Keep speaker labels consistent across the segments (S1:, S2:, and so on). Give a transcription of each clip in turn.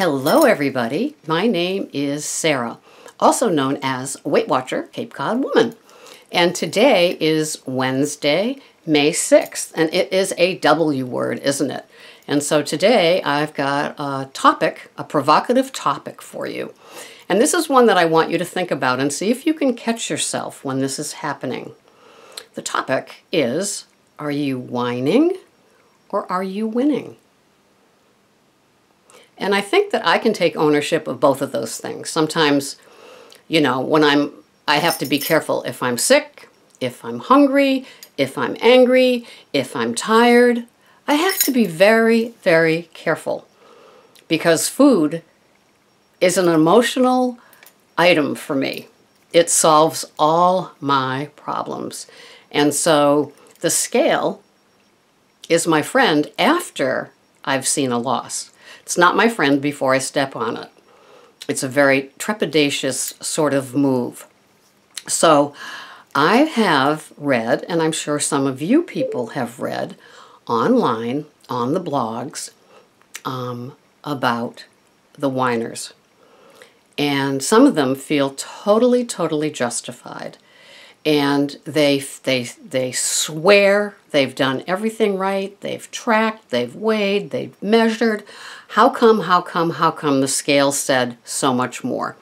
S1: Hello everybody, my name is Sarah, also known as Weight Watcher Cape Cod Woman. And today is Wednesday, May 6th, and it is a W word, isn't it? And so today I've got a topic, a provocative topic for you. And this is one that I want you to think about and see if you can catch yourself when this is happening. The topic is, are you whining or are you winning? And I think that I can take ownership of both of those things. Sometimes, you know, when I have to be careful if I'm sick, if I'm hungry, if I'm angry, if I'm tired. I have to be very, very careful because food is an emotional item for me. It solves all my problems. And so the scale is my friend after I've seen a loss. It's not my friend before I step on it. It's a very trepidatious sort of move. So I have read, and I'm sure some of you people have read online on the blogs about the whiners. And some of them feel totally, totally justified. And they swear they've done everything right, they've tracked, they've weighed, they've measured. How come the scale said so much more?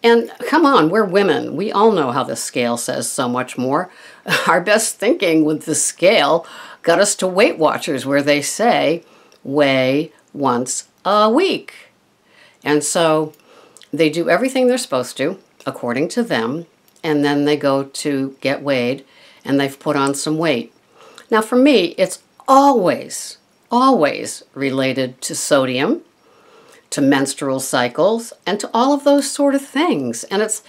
S1: And come on, we're women. We all know how the scale says so much more. Our best thinking with the scale got us to Weight Watchers, where they say, weigh once a week. And so they do everything they're supposed to, according to them, and then they go to get weighed, and they've put on some weight. Now for me, it's always related to sodium, to menstrual cycles, and to all of those sort of things. And it's,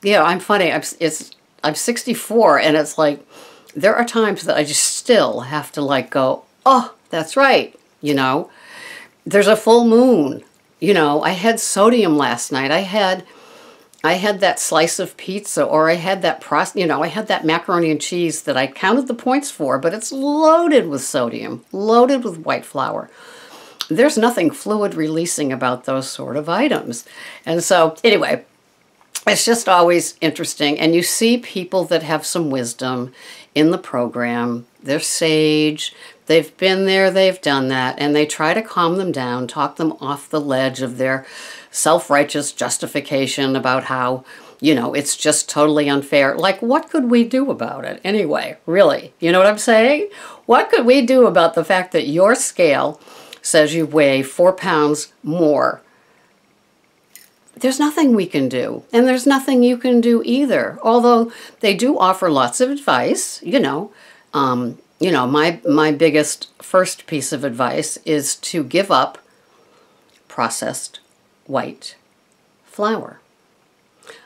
S1: you know, I'm funny, I'm 64, and it's like, there are times that I just still have to like go, oh, that's right, you know. There's a full moon, you know, I had sodium last night, I had that slice of pizza, or I had that I had that macaroni and cheese that I counted the points for, but it's loaded with sodium, loaded with white flour. There's nothing fluid releasing about those sort of items. And so anyway, it's just always interesting. And you see people that have some wisdom in the program. They're sage. They've been there, they've done that, and they try to calm them down, talk them off the ledge of their self-righteous justification about how, you know, it's just totally unfair. Like, what could we do about it anyway, really? You know what I'm saying? What could we do about the fact that your scale says you weigh 4 pounds more? There's nothing we can do, and there's nothing you can do either, although they do offer lots of advice, you know. My biggest first piece of advice is to give up processed white flour.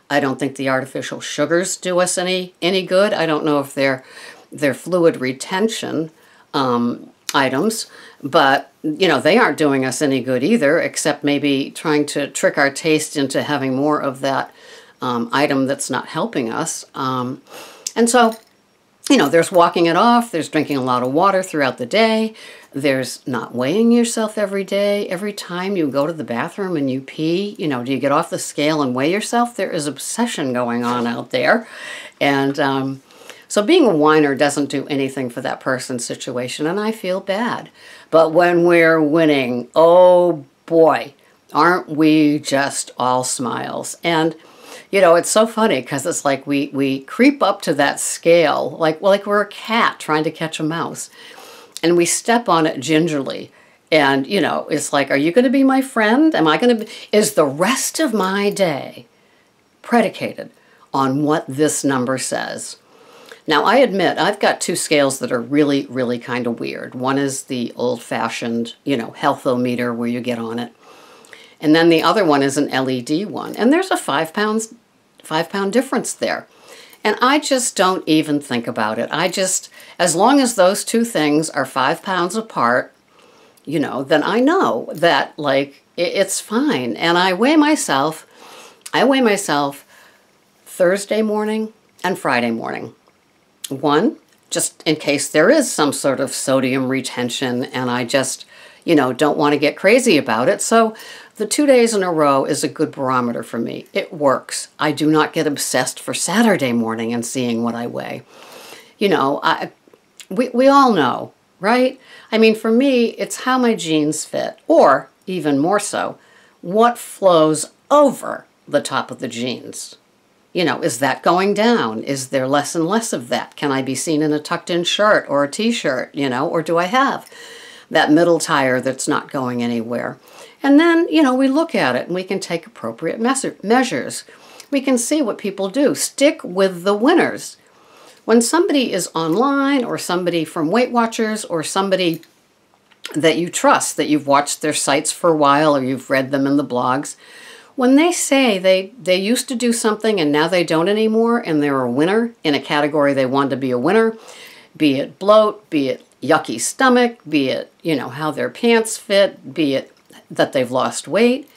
S1: I don't think the artificial sugars do us any good. I don't know if they're fluid retention items, but you know, they aren't doing us any good either, except maybe trying to trick our taste into having more of that item that's not helping us. And so, you know, there's walking it off, there's drinking a lot of water throughout the day, there's not weighing yourself every day. Every time you go to the bathroom and you pee, you know, do you get off the scale and weigh yourself? There is obsession going on out there. And so being a whiner doesn't do anything for that person's situation, and I feel bad. But when we're winning, oh boy, aren't we just all smiles? And you know, it's so funny because it's like we creep up to that scale like we're a cat trying to catch a mouse. And we step on it gingerly. And, you know, it's like, are you going to be my friend? Is the rest of my day predicated on what this number says? Now, I admit, I've got two scales that are really, really kind of weird. One is the old-fashioned, you know, healthometer where you get on it. And then the other one is an LED one. And there's a 5 pound difference there. And I just don't even think about it. As long as those two things are 5 pounds apart, you know, then I know that, like, it's fine. And I weigh myself Thursday morning and Friday morning. One, just in case there is some sort of sodium retention and I just, you know, don't want to get crazy about it. So the 2 days in a row is a good barometer for me. It works. I do not get obsessed for Saturday morning and seeing what I weigh. You know, we all know, right? I mean, for me, it's how my jeans fit, or even more so, what flows over the top of the jeans. You know, is that going down? Is there less and less of that? Can I be seen in a tucked-in shirt or a t-shirt, you know, or do I have that middle tire that's not going anywhere? And then, you know, we look at it and we can take appropriate measures. We can see what people do. Stick with the winners. When somebody is online, or somebody from Weight Watchers, or somebody that you trust, that you've watched their sites for a while or you've read them in the blogs, when they say they used to do something and now they don't anymore and they're a winner in a category they wanted to be a winner, be it bloat, be it yucky stomach, be it, you know, how their pants fit, be it that they've lost weight,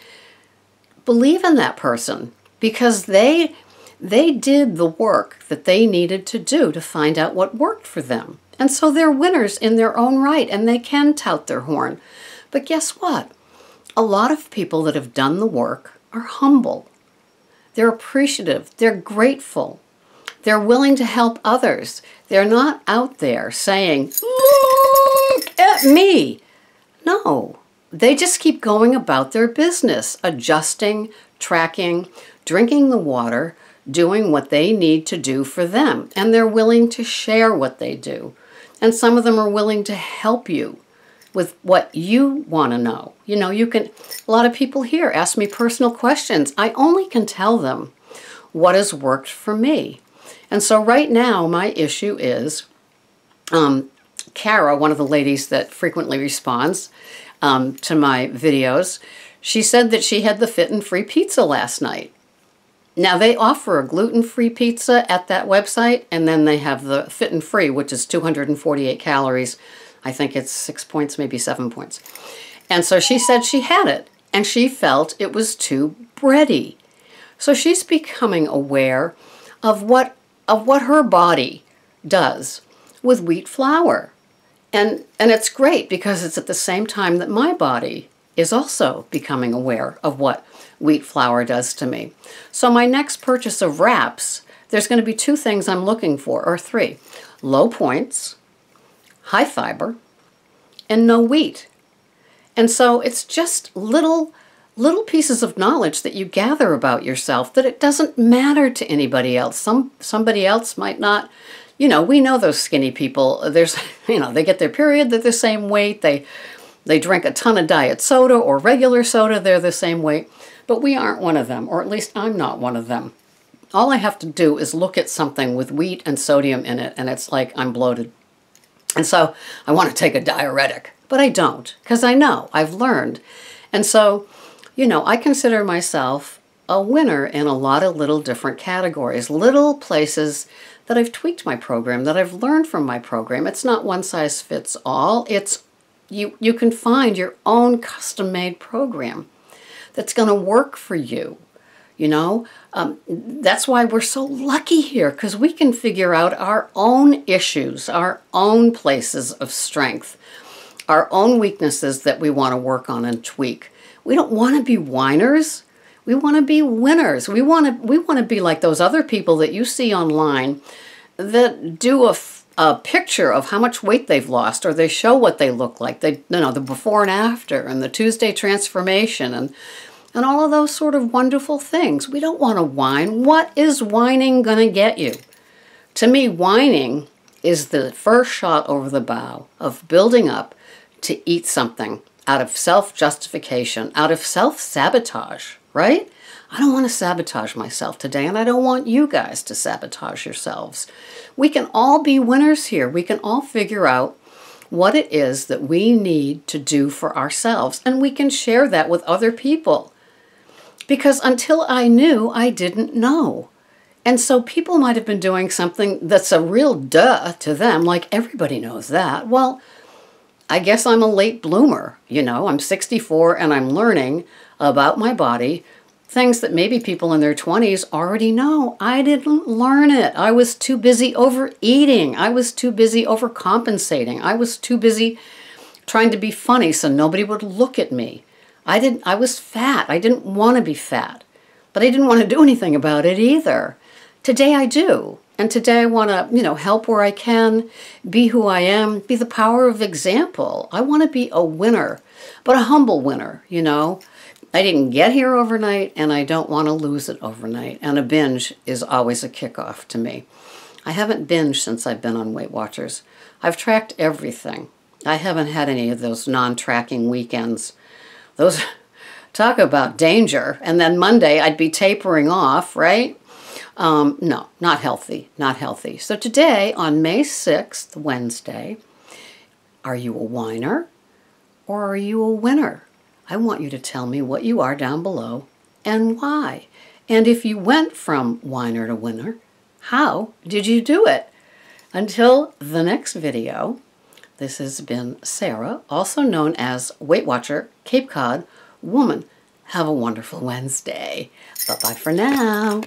S1: believe in that person, because they did the work that they needed to do to find out what worked for them. And so they're winners in their own right, and they can tout their horn. But guess what? A lot of people that have done the work are humble. They're appreciative. They're grateful. They're willing to help others. They're not out there saying, "Look at me." No, they just keep going about their business, adjusting, tracking, drinking the water, doing what they need to do for them. And they're willing to share what they do. And some of them are willing to help you with what you want to know. You know, a lot of people here ask me personal questions. I only can tell them what has worked for me. And so right now, my issue is, Kara, one of the ladies that frequently responds to my videos, she said that she had the Fit and Free pizza last night. Now, they offer a gluten-free pizza at that website, and then they have the Fit and Free, which is 248 calories. I think it's 6 points, maybe 7 points. And so she said she had it, and she felt it was too bready. So she's becoming aware of what her body does with wheat flour. And it's great because it's at the same time that my body is also becoming aware of what wheat flour does to me. So my next purchase of wraps, there's going to be 2 things I'm looking for, or 3. Low points, high fiber, and no wheat. And so it's just little pieces of knowledge that you gather about yourself that it doesn't matter to anybody else. Somebody else might not, you know, we know those skinny people. There's, you know, they get their period, they're the same weight. They drink a ton of diet soda or regular soda, they're the same weight. But we aren't one of them, or at least I'm not one of them. All I have to do is look at something with wheat and sodium in it, and it's like I'm bloated. And so I want to take a diuretic, but I don't, because I know, I've learned. And so, you know, I consider myself a winner in a lot of little different categories, little places that I've tweaked my program, that I've learned from my program. It's not one size fits all. It's you can find your own custom-made program that's going to work for you. You know, that's why we're so lucky here, because we can figure out our own issues, our own places of strength, our own weaknesses that we want to work on and tweak. We don't want to be whiners. We want to be winners. We want to be like those other people that you see online that do a picture of how much weight they've lost, or they show what they look like. They, you know, the before and after, and the Tuesday transformation, and all of those sort of wonderful things. We don't want to whine. What is whining going to get you? To me, whining is the first shot over the bow of building up to eat something out of self-justification, out of self-sabotage, right? I don't want to sabotage myself today, and I don't want you guys to sabotage yourselves. We can all be winners here. We can all figure out what it is that we need to do for ourselves, and we can share that with other people. Because until I knew, I didn't know. And so people might have been doing something that's a real duh to them, like everybody knows that. Well, I guess I'm a late bloomer. You know, I'm 64 and I'm learning about my body, things that maybe people in their 20s already know. I didn't learn it. I was too busy overeating. I was too busy overcompensating. I was too busy trying to be funny so nobody would look at me. I was fat. I didn't want to be fat, but I didn't want to do anything about it either. Today I do. And today I want to, help where I can, be who I am, be the power of example. I want to be a winner, but a humble winner, I didn't get here overnight, and I don't want to lose it overnight. And a binge is always a kickoff to me. I haven't binged since I've been on Weight Watchers. I've tracked everything. I haven't had any of those non-tracking weekends. Those, talk about danger. And then Monday I'd be tapering off, right? No, not healthy, not healthy. So today, on May 6th, Wednesday, are you a whiner or are you a winner? I want you to tell me what you are down below and why. And if you went from whiner to winner, how did you do it? Until the next video, this has been Sarah, also known as Weight Watcher Cape Cod Woman. Have a wonderful Wednesday. Bye-bye for now.